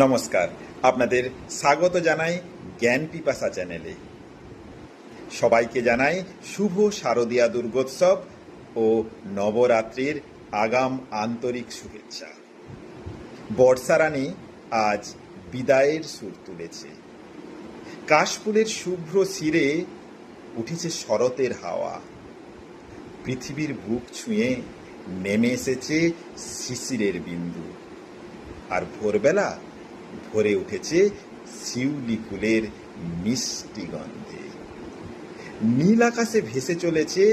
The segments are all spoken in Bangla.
নমস্কার, আপনাদের স্বাগত জানাই জ্ঞান পিপাসা চ্যানেলে। সবাইকে জানাই শুভ শারদীয়া দুর্গোৎসব ও নবরাত্রির আগাম আন্তরিক শুভেচ্ছা। বর্ষারানী আজ বিদায়ের সুর তুলেছে। কাশফুলের শুভ্র শিরে উঠেছে শরতের হাওয়া। পৃথিবীর বুক ছুঁয়ে নেমে এসেছে শিশিরের বিন্দু। আর ভোরবেলা ভরে উঠেছে শিউলি ফুলের মিষ্টি গন্ধে। নীল আকাশে ভেসে চলেছে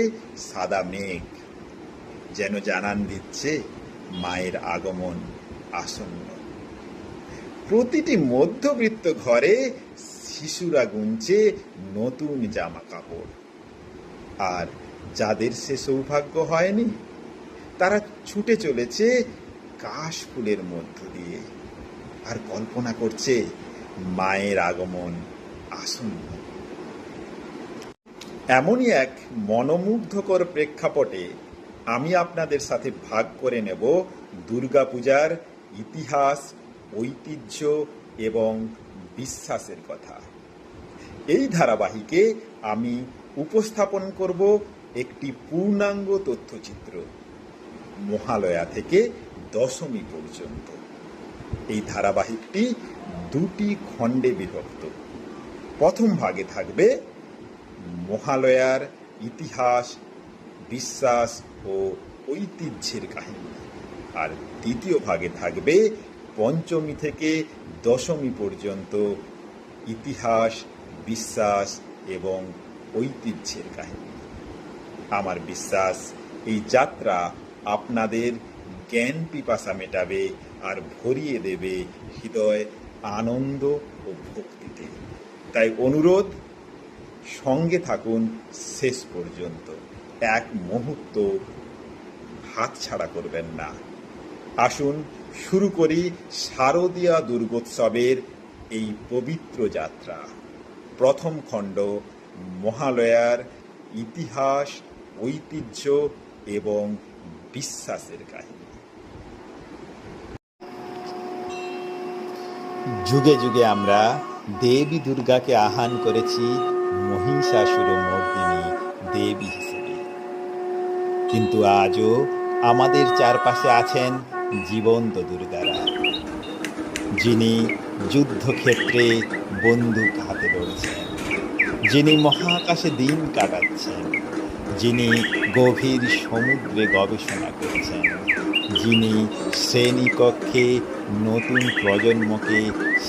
সাদা মেঘ, যেন জানান দিচ্ছে মায়ের আগমন আসন্ন। প্রতিটি মধ্যবিত্ত ঘরে শিশুরা গুনছে নতুন জামা কাপড়। আর যাদের সে সৌভাগ্য হয়নি, তারা ছুটে চলেছে কাশফুলের মধ্য দিয়ে আর কল্পনা করছে মায়ের আগমন আসন্ন। এমনই এক মনোমুগ্ধকর প্রেক্ষাপটে আমি আপনাদের সাথে ভাগ করে নেব দুর্গাপূজার ইতিহাস, ঐতিহ্য এবং বিশ্বাসের কথা। এই ধারাবাহিকে আমি উপস্থাপন করব একটি পূর্ণাঙ্গ তথ্যচিত্র, মহালয়া থেকে দশমী পর্যন্ত। এই ধারাবাহিকটি দুটি খণ্ডে বিভক্ত। প্রথম ভাগে থাকবে মহালয়ার ইতিহাস, বিশ্বাস ও ঐতিহ্যের কাহিনী, আর দ্বিতীয় ভাগে থাকবে পঞ্চমী থেকে দশমী পর্যন্ত ইতিহাস, বিশ্বাস এবং ঐতিহ্যের কাহিনী। আমার বিশ্বাস এই যাত্রা আপনাদের জ্ঞান পিপাসা মেটাবে আর ভরিয়ে দেবে হৃদয় আনন্দ ও ভক্তিতে। তাই অনুরোধ, সঙ্গে থাকুন শেষ পর্যন্ত। এক মুহূর্ত হাতছাড়া করবেন না। আসুন শুরু করি শারদীয়া দুর্গোৎসবের এই পবিত্র যাত্রা। প্রথম খণ্ড, মহালয়ার ইতিহাস, ঐতিহ্য এবং বিশ্বাসের কাহিনী। যুগে যুগে আমরা দেবী দুর্গাকে আহ্বান করেছি মহিষাসুরমর্দিনী দেবী হিসেবে, কিন্তু আজও আমাদের চারপাশে আছেন জীবন্ত দুর্গারা, যিনি যুদ্ধক্ষেত্রে বন্দুক হাতে লড়ছেন, যিনি মহাকাশে দিন কাটাচ্ছেন, যিনি গভীর সমুদ্রে গবেষণা করছেন, যিনি শ্রেণীকক্ষে নতুন প্রজন্মকে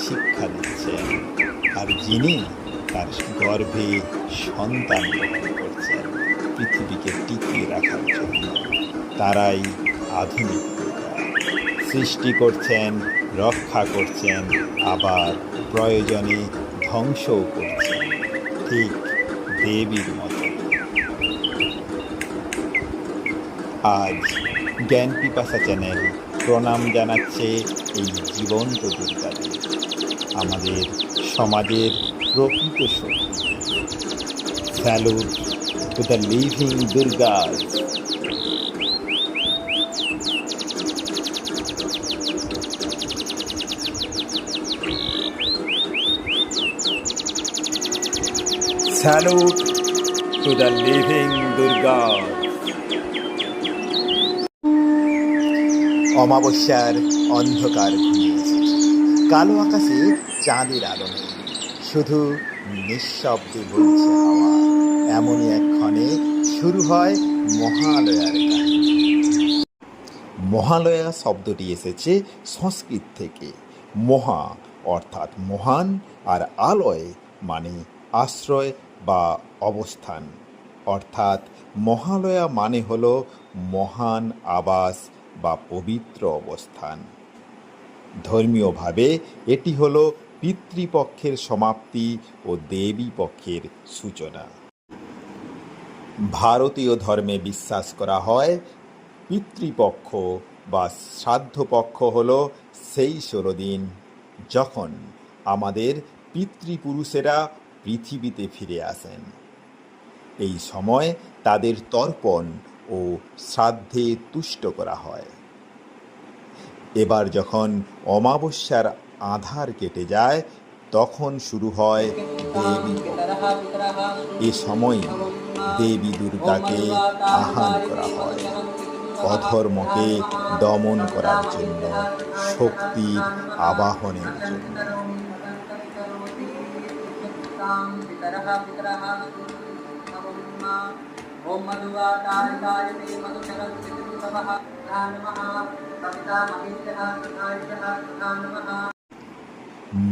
শিক্ষা দিচ্ছেন, আর যিনি তার গর্ভে সন্তান গ্রহণ করছেন পৃথিবীকে টিকিয়ে রাখার জন্য। তারাই আধুনিক দুর্গা। সৃষ্টি করছেন, রক্ষা করছেন, আবার প্রয়োজনে ধ্বংসও করছেন, ঠিক দেবীর মতো। আজ জ্ঞান পিপাসা চ্যানেল প্রণাম জানাচ্ছে এই জীবন্ত দুর্গাদের, আমাদের সমাজের প্রকৃত শক্তি। Salute to the living Durgas. Salute to the living Durgas. অমাবস্যার অন্ধকার ঘুমিয়েছে। কালো আকাশে চাঁদের আলো নেই, শুধু নিঃশব্দে বইছে হাওয়া। এমনই একক্ষণে শুরু হয় মহালয়ার কাহিনী। মহালয়া শব্দটি এসেছে সংস্কৃত থেকে। মহা অর্থাৎ মহান, আর আলয় মানে আশ্রয় বা অবস্থান। অর্থাৎ মহালয়া মানে হল মহান আবাস বা পবিত্র অবস্থান। ধর্মীয়ভাবে এটি হলো পিতৃপক্ষের সমাপ্তি ও দেবী পক্ষের সূচনা। ভারতীয় ধর্মে বিশ্বাস করা হয় পিতৃপক্ষ বা শ্রাদ্ধপক্ষ হল সেই 16 দিন যখন আমাদের পিতৃপুরুষেরা পৃথিবীতে ফিরে আসেন। এই সময় তাদের তর্পণ ও শ্রাদ্ধে তুষ্ট করা হয়। এবার যখন অমাবস্যার আঁধার কেটে যায় তখন শুরু হয় দেবী পক্ষ। এ সময়ই দেবী দুর্গাকে আহ্বান করা হয় অধর্মকে দমন করার জন্য, শক্তির আবাহনের জন্য।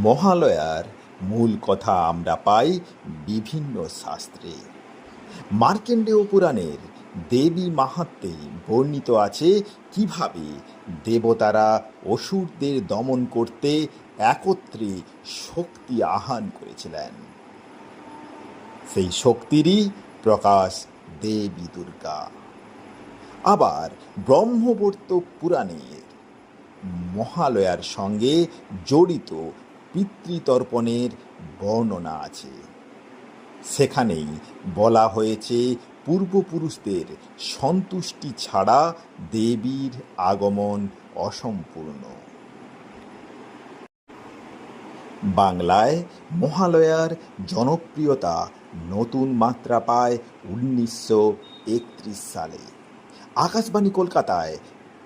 মহালয়ার মূল কথা আমরা পাই বিভিন্ন শাস্ত্রে। মার্কণ্ডেয় পুরাণের দেবী মাহাত্ম্যে বর্ণিত আছে কিভাবে দেবতারা অসুরদের দমন করতে একত্রে শক্তি আহ্বান করেছিলেন। সেই শক্তিরই প্রকাশ দেবী দুর্গা। আবার ব্রহ্মবর্ত পুরাণের মহালয়ার সঙ্গে জড়িত পিতৃতর্পণের বর্ণনা আছে। সেখানেই বলা হয়েছে পূর্বপুরুষদের সন্তুষ্টি ছাড়া দেবীর আগমন অসম্পূর্ণ। বাংলায় মহালয়ার জনপ্রিয়তা নতুন মাত্রা পায় 1931 সালে। আকাশবাণী কলকাতায়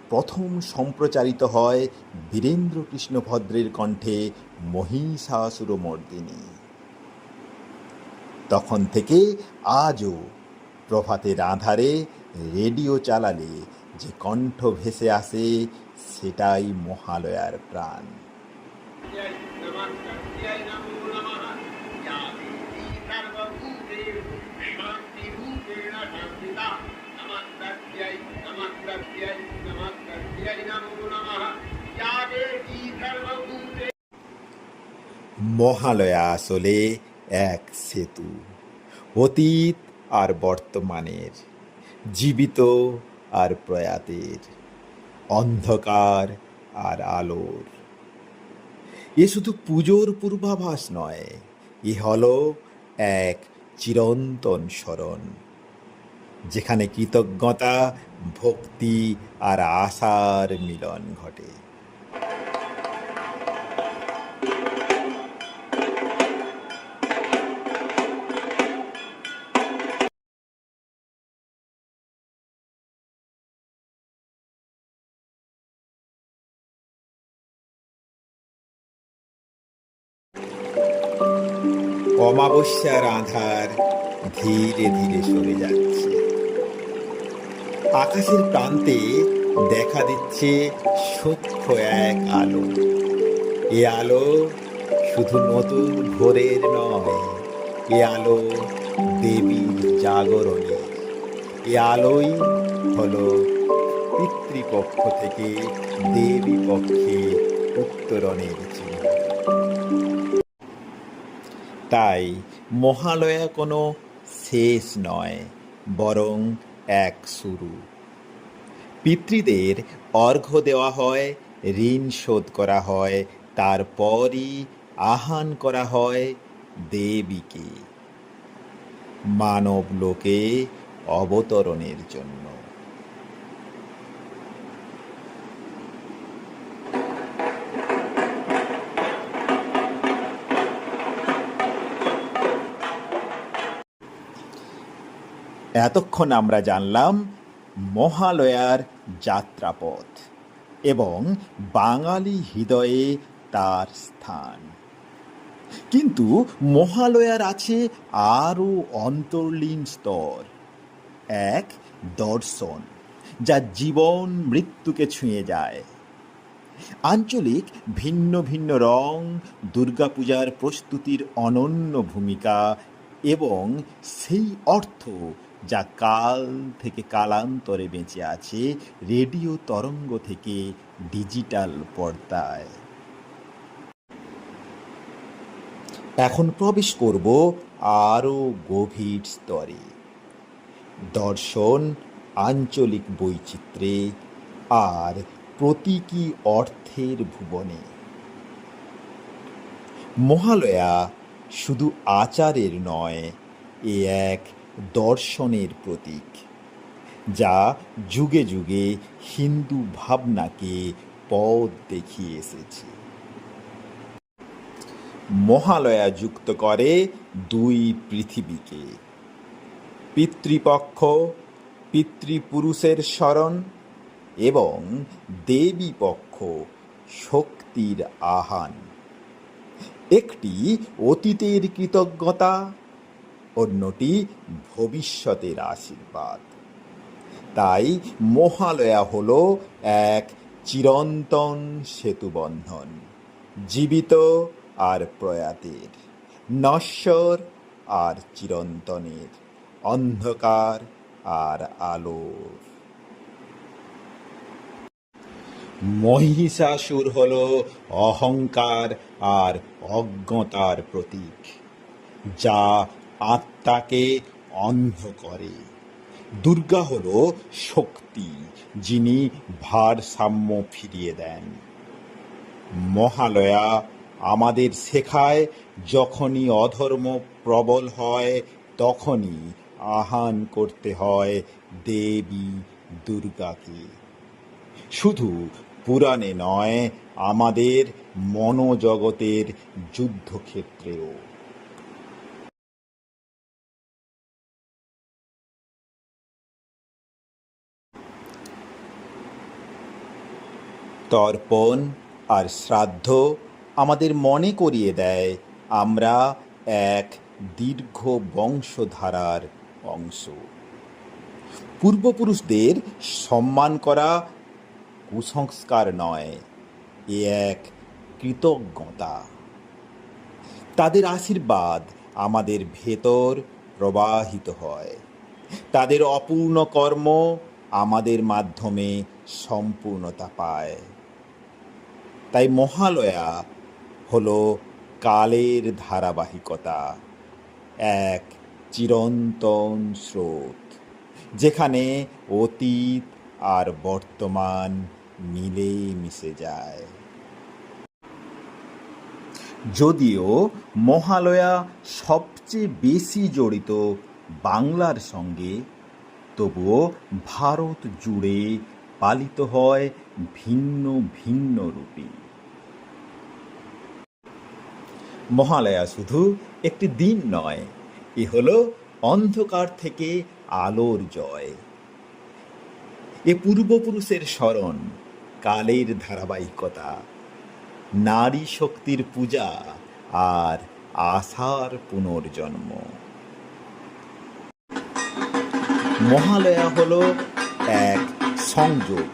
প্রথম সম্প্রচারিত হয় বীরেন্দ্রকৃষ্ণ ভদ্রের কণ্ঠে মহিষাসুরমর্দিনী। তখন থেকে আজও প্রভাতের আঁধারে রেডিও চালালে যে কণ্ঠ ভেসে আসে সেটাই মহালয়ার প্রাণ। মহালয়া আসলে এক সেতু, অতীত আর বর্তমানের, জীবিত আর প্রয়াতের, অন্ধকার আর আলোর। এ শুধু পুজোর পূর্বাভাস নয়, এ হলো এক চিরন্তন স্মরণ, যেখানে কৃতজ্ঞতা, ভক্তি আর আশার মিলন ঘটে। অমাবস্যার আঁধার ধীরে ধীরে সরে যাচ্ছে। আকাশের প্রান্তে দেখা দিচ্ছে সূক্ষ্ম এক আলো। এ আলো শুধু নতুন ভোরের নয়, এ আলো দেবীর জাগরণের। এ আলোই হলো পিতৃপক্ষ থেকে দেবী পক্ষে উত্তরণের চিহ্ন। তাই মহালয়া কোনো শেষ নয়, বরং এক শুরু। পিতৃদের অর্ঘ্য দেওয়া হয়, ঋণ শোধ করা হয়, তারপরই আহ্বান করা হয় দেবীকে মানব লোকে অবতরণের জন্য। এতক্ষণ আমরা জানলাম মহালয়ার যাত্রাপথ এবং বাঙালি হৃদয়ে তার স্থান। কিন্তু মহালয়ার আছে আরও অন্তর্লীন স্তর, এক দর্শন যা জীবন মৃত্যুকে ছুঁয়ে যায়। আঞ্চলিক ভিন্ন ভিন্ন রং, দুর্গাপূজার প্রস্তুতির অনন্য ভূমিকা এবং সেই অর্থ যা কাল থেকে কালান্তরে বেঁচে আছে রেডিও তরঙ্গ থেকে ডিজিটাল পর্দায়। এখন প্রবেশ করব আরও গভীর স্তরে, দর্শন, আঞ্চলিক বৈচিত্র্যে আর প্রতীকী অর্থের ভুবনে। মহালয়া শুধু আচারের নয়, এ এক দর্শনের প্রতীক, যা যুগে যুগে হিন্দু ভাবনাকে পথ দেখিয়ে এসেছে। মহালয়া যুক্ত করে দুই পৃথিবীকে, পিতৃপক্ষ পিতৃপুরুষের স্মরণ এবং দেবী পক্ষ শক্তির আহ্বান। একটি অতীতের কৃতজ্ঞতা, অন্যটি ভবিষ্যতের আশীর্বাদ। তাই মহালয়া হলো এক চিরন্তন সেতুবন্ধন, জীবিত আর প্রয়াতের, নশ্বর আর চিরন্তনের, অন্ধকার আর আলোর। মহিষাসুর হল অহংকার আর অজ্ঞতার প্রতীক, যা আত্মাকে অন্ধ করে। দুর্গা হল শক্তি, যিনি ভারসাম্য ফিরিয়ে দেন। মহালয়া আমাদের শেখায়, যখনই অধর্ম প্রবল হয় তখনই আহ্বান করতে হয় দেবী দুর্গাকে। শুধু পুরাণে নয়, আমাদের মনোজগতের যুদ্ধক্ষেত্রেও। তর্পণ আর শ্রাদ্ধ আমাদের মনে করিয়ে দেয় আমরা এক দীর্ঘ বংশধারার অংশ। পূর্বপুরুষদের সম্মান করা কুসংস্কার নয়, এ এক কৃতজ্ঞতা। তাদের আশীর্বাদ আমাদের ভেতর প্রবাহিত হয়, তাদের অপূর্ণ কর্ম আমাদের মাধ্যমে সম্পূর্ণতা পায়। তাই মহালয়া হলো কালের ধারাবাহিকতা, এক চিরন্তন স্রোত, যেখানে অতীত আর বর্তমান মিলে মিশে যায়। যদিও মহালয়া সবচেয়ে বেশি জড়িত বাংলার সঙ্গে, তবুও ভারত জুড়ে পালিত হয় ভিন্ন ভিন্ন রূপে। মহালয়া শুধু একটি দিন নয়, এ হলো অন্ধকার থেকে আলোর জয়। এ পূর্বপুরুষের স্মরণ, কালের ধারাবাহিকতা, নারী শক্তির পূজা আর আশার পুনর্জন্ম। মহালয়া হলো এক সংযোগ,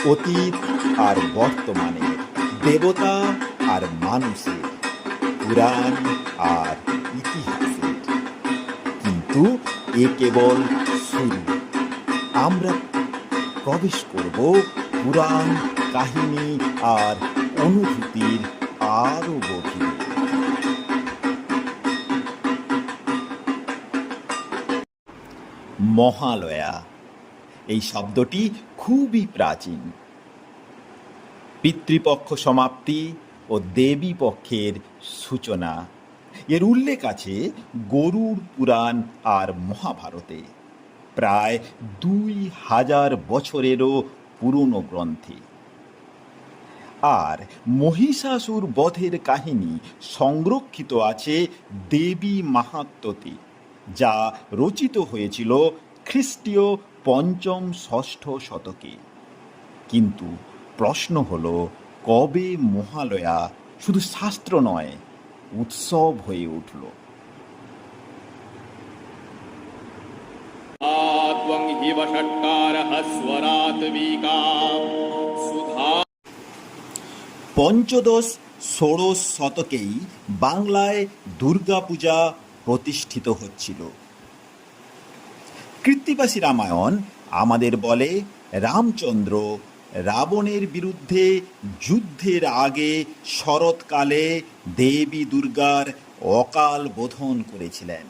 অতীত আর বর্তমানের, দেবতা আর মানুষের, পুরাণ আর ইতিহাসের। কিন্তু এ কেবল শুরু। আমরা প্রবেশ করব পুরাণ, কাহিনী আর অনুভূতির আরো গভীরে। মহালয়া এই শব্দটি খুবই প্রাচীন। পিতৃপক্ষ সমাপ্তি ও দেবী পক্ষের সূচনা, এর উল্লেখ আছে গরুড় পুরাণ আর মহাভারতে, প্রায় 2000 বছরেরও পুরনো গ্রন্থে। আর মহিষাসুর বধের কাহিনী সংরক্ষিত আছে দেবী মাহাত্ম্যতে, যা রচিত হয়েছিল খ্রিস্টীয় 5ম-6ষ্ঠ শতকে। কিন্তু প্রশ্ন হলো, কবে মহালয়া শুধু শাস্ত্র নয়, উৎসব হয়ে উঠল? পঞ্চদশ ষোড়শ শতকেই বাংলায় দুর্গাপূজা প্রতিষ্ঠিত হচ্ছিল। কৃত্তিবাসী রামায়ণ আমাদের বলে রামচন্দ্র রাবণের বিরুদ্ধে যুদ্ধের আগে শরৎকালে দেবী দুর্গার অকাল বোধন করেছিলেন।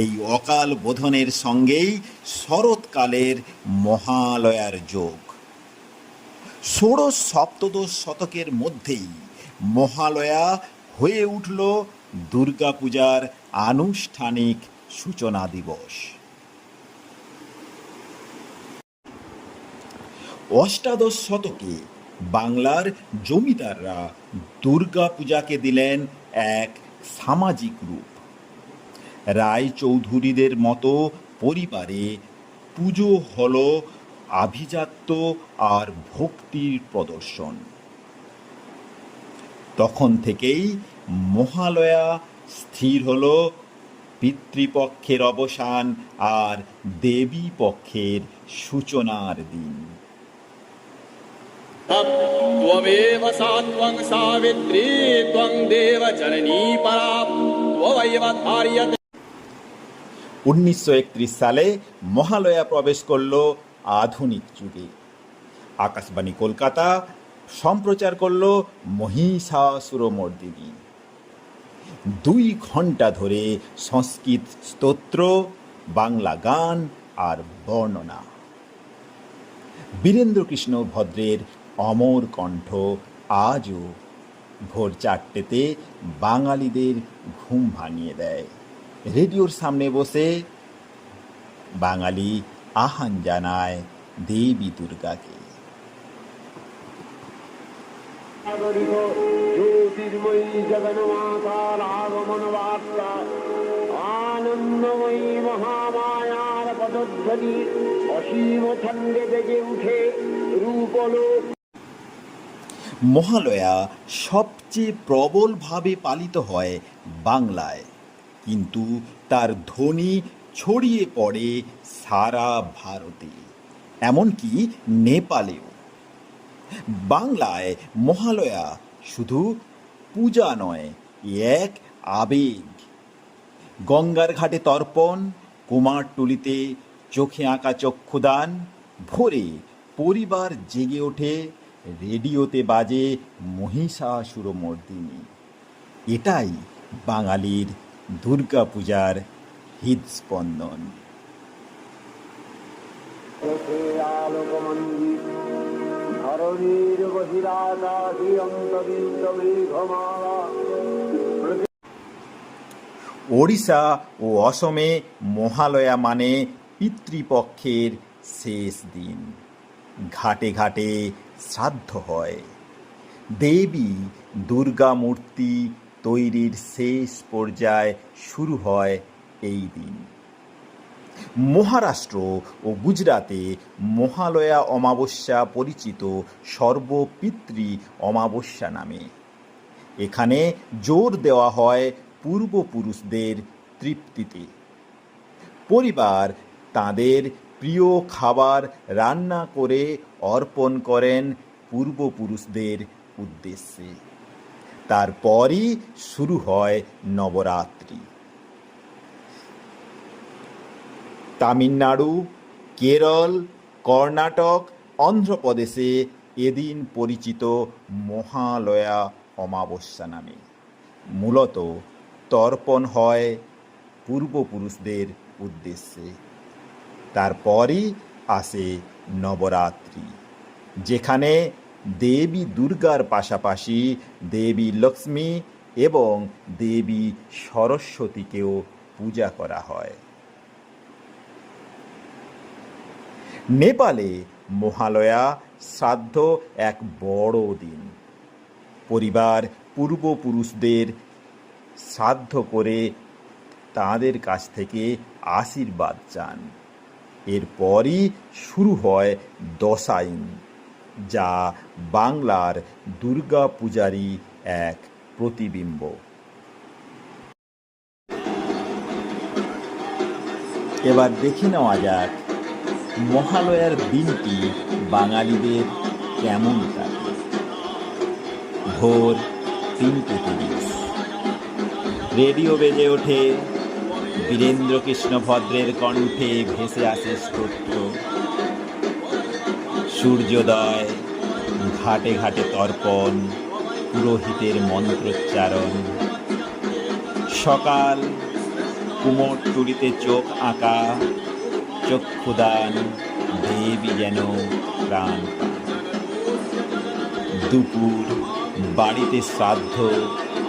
এই অকাল বোধনের সঙ্গেই শরৎকালের মহালয়ার যোগ। ষোড়শ সপ্তদশ শতকের মধ্যেই মহালয়া হয়ে উঠল দুর্গাপূজার আনুষ্ঠানিক সূচনা দিবস। অষ্টাদশ শতকে বাংলার জমিদাররা দুর্গাপূজাকে দিলেন এক সামাজিক রূপ। রায়চৌধুরীদের মতো পরিবারে পুজো হল আভিজাত্য আর ভক্তির প্রদর্শন। তখন থেকেই মহালয়া স্থির হল পিতৃপক্ষের অবসান আর দেবী পক্ষের সূচনার দিন। त्वमेव सा त्वं सावित्री त्वं देवजननी परा त्वमेव धार्यते। 1931 সালে মহালয়া প্রবেশ করল আধুনিক যুগে। আকাশবাণী কলকাতা সম্প্রচার করল মহিষাসুরমর্দিনী। 2 ঘন্টা ধরে সংস্কৃত স্তোত্র, বাংলা গান আর বর্ণনা। বীরেন্দ্রকৃষ্ণ ভদ্রের অমর কণ্ঠ আজও ভোর 4টেতে বাঙালিদের ঘুম ভাঙিয়ে দেয়। রেডিওর সামনে বসে বাঙালি আহ্বান জানায় দেবী দুর্গাকে। জ্যোতির্ময়ী জগন্মাতার আগমন বার্তা, আনন্দময়ী মহামায়ার পদধ্বনি অসীম ছন্দে বেজে উঠে রূপলোক। মহালয়া সবচেয়ে প্রবলভাবে পালিত হয় বাংলায়, কিন্তু তার ধ্বনি ছড়িয়ে পড়ে সারা ভারতে, এমনকি নেপালেও। বাংলায় মহালয়া শুধু পূজা নয়, এক আবেগ। গঙ্গার ঘাটে তর্পণ, কুমারটুলিতে চোখে আঁকা চক্ষুদান, ভোরে পরিবার জেগে ওঠে, রেডিওতে বাজে মহিষাসুরমর্দিনী। এটাই বাঙালির দুর্গাপূজার হৃদস্পন্দন। ধরণীর বহিরাকাশী অন্তবিন্দ মেঘমালা। ওড়িশা ও অসমে মহালয়া মানে পিতৃপক্ষের শেষ দিন। ঘাটে ঘাটে শ্রাদ্ধ হয়। দেবী দুর্গা মূর্তি তৈরির শেষ পর্যায় শুরু হয় এই দিন। মহারাষ্ট্র ও গুজরাতে মহালয়া অমাবস্যা পরিচিত সর্বপিতৃ অমাবস্যা নামে। এখানে জোর দেওয়া হয় পূর্বপুরুষদের তৃপ্তিতে। পরিবার তাদের প্রিয় খাবার রান্না করে অর্পণ করেন পূর্বপুরুষদের উদ্দেশ্যে। তারপরই শুরু হয় নবরাত্রি। তামিলনাড়ু, কেরল, কর্ণাটক, অন্ধ্রপ্রদেশে এদিন পরিচিত মহালয়া অমাবস্যা নামে। মূলত তর্পণ হয় পূর্বপুরুষদের উদ্দেশ্যে। তারপরই আসে নবরাত্রি, যেখানে দেবী দুর্গার পাশাপাশি দেবী লক্ষ্মী এবং দেবী সরস্বতীকেও পূজা করা হয়। নেপালে মহালয়া শ্রাদ্ধ এক বড় দিন। পরিবার পূর্বপুরুষদের শ্রাদ্ধ করে তাদের কাছ থেকে আশীর্বাদ চান। এরপরই শুরু হয় দশাইন, যা বাংলার দুর্গা পূজারই এক প্রতিবিম্ব। এবার দেখে নেওয়া যাক মহালয়ার দিনটি বাঙালিদের কেমন কাটে। ভোর 3:30 রেডিও বেজে ওঠে, বীরেন্দ্রকৃষ্ণ ভদ্রের কণ্ঠে ভেসে আসে স্তোত্র। সূর্যোদয়, ঘাটে ঘাটে তর্পণ, পুরোহিতের মন্ত্রোচ্চারণ। সকাল, কুমোরটুলিতে চোখ আঁকা, চক্ষুদান, দেবী যেন প্রাণ পান। দুপুর, বাড়িতে শ্রাদ্ধ,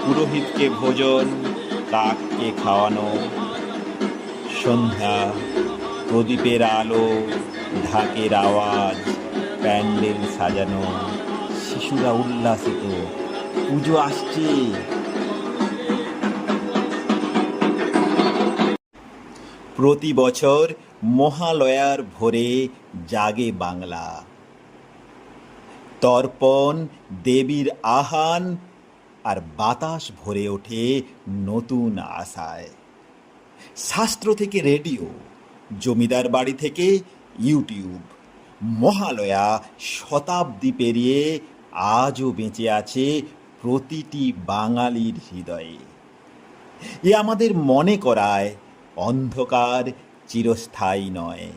পুরোহিতকে ভোজন, কাককে খাওয়ানো। সন্ধ্যা, প্রদীপের আলো, ঢাকের আওয়াজ, প্যান্ডেল সাজানো, শিশুরা উল্লাসিত, পুজো আসছে। প্রতি বছর মহালয়ার ভোরে জাগে বাংলা। তর্পণ, দেবীর আহান, আর বাতাস ভরে ওঠে নতুন আশায়। শাস্ত্র থেকে রেডিও, জমিদার বাড়ি থেকে ইউটিউব, মহালয়া শতাব্দী পেরিয়ে আজও বেঁচে আছে প্রতিটি বাঙালির হৃদয়ে। এ আমাদের মনে করায় অন্ধকার চিরস্থায়ী নয়।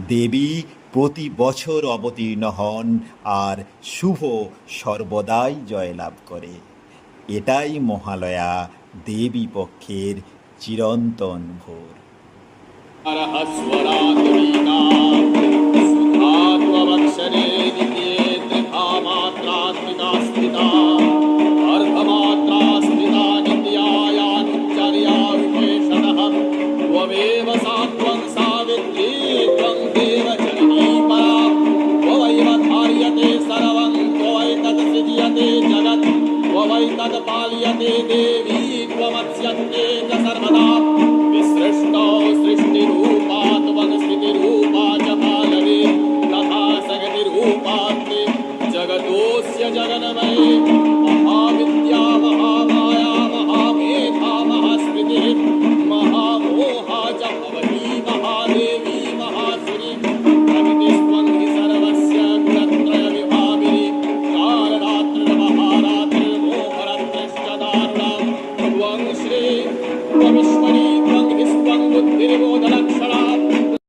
দেবী প্রতি বছর অবতীর্ণ হন, আর শুভ সর্বদাই জয়লাভ করে। এটাই মহালয়া দেবী পক্ষের চিরন্তন ভোর। जगत् त्वमैतत् पाल्यते देवी।